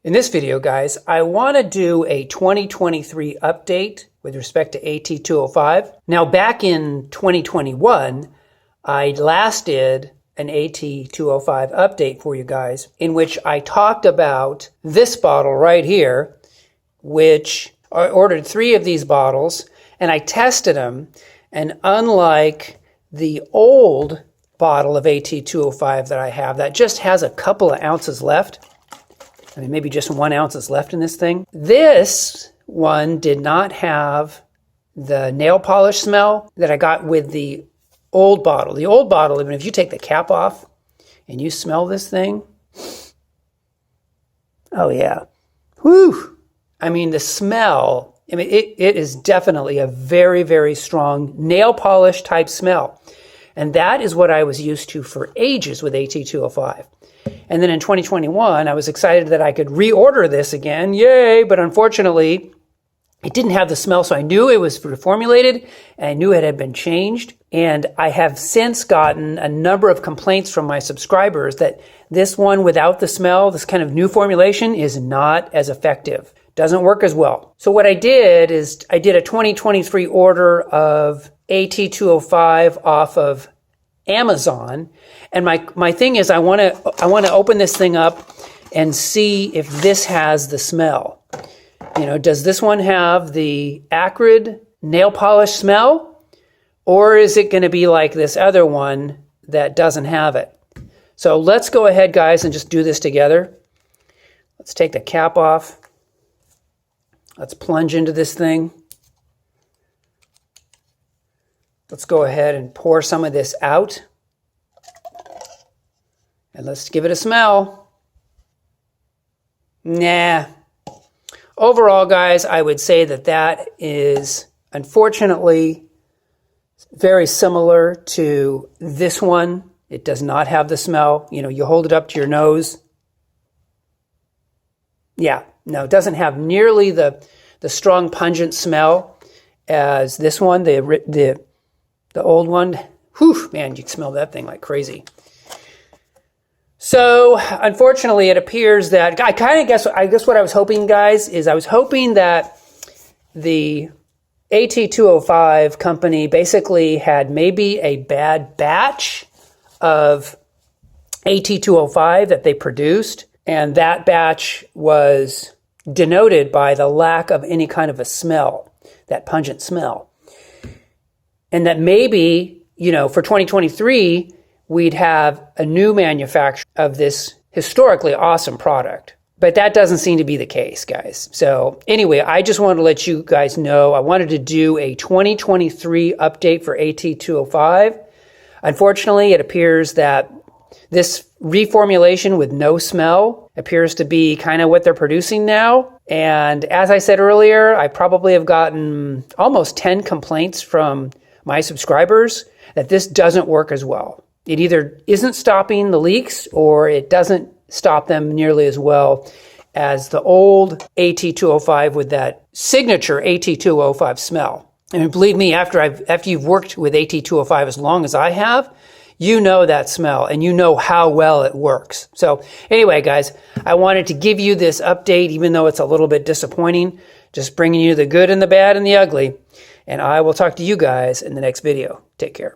In this video, guys, I want to do a 2023 update with respect to AT-205. Now, back in 2021, I last did an AT-205 update for you guys, in which I talked about this bottle right here, which I ordered 3 of these bottles, and I tested them, and unlike the old bottle of AT-205 that I have that just has a couple of ounces left, I mean, maybe just 1 ounce is left in this thing. This one did not have the nail polish smell that I got with the old bottle. The old bottle, even if you take the cap off and you smell this thing, oh yeah, whew. I mean, the smell, I mean, it is definitely a very, very strong nail polish type smell. And that is what I was used to for ages with AT-205. And then in 2021, I was excited that I could reorder this again. Yay! But unfortunately, it didn't have the smell, so I knew it was reformulated, and I knew it had been changed. And I have since gotten a number of complaints from my subscribers that this one without the smell, this kind of new formulation, is not as effective. Doesn't work as well. So what I did is I did a 2023 order of AT-205 off of Amazon, and my thing is I want to open this thing up and see if this has the smell. You know, does this one have the acrid nail polish smell, or is it going to be like this other one that doesn't have it? So let's go ahead, guys, and just do this together. Let's take the cap off. Let's plunge into this thing. Let's go ahead and pour some of this out. And let's give it a smell. Nah. Overall, guys, I would say that that is, unfortunately, very similar to this one. It does not have the smell. You know, you hold it up to your nose. Yeah, no, it doesn't have nearly the strong, pungent smell as this one, the old one. Whew, man, you can smell that thing like crazy. So, unfortunately, it appears that, I guess what I was hoping, guys, is I was hoping that the AT-205 company basically had maybe a bad batch of AT-205 that they produced, and that batch was denoted by the lack of any kind of a smell, that pungent smell. And that maybe, you know, for 2023, we'd have a new manufacturer of this historically awesome product. But that doesn't seem to be the case, guys. So anyway, I just wanted to let you guys know, I wanted to do a 2023 update for AT-205. Unfortunately, it appears that this reformulation with no smell appears to be kind of what they're producing now. And as I said earlier, I probably have gotten almost 10 complaints from my subscribers that this doesn't work as well. It either isn't stopping the leaks or it doesn't stop them nearly as well as the old AT-205 with that signature AT-205 smell. I mean, believe me, after you've worked with AT-205 as long as I have, you know that smell and you know how well it works. So anyway, guys, I wanted to give you this update, even though it's a little bit disappointing, just bringing you the good and the bad and the ugly. And I will talk to you guys in the next video. Take care.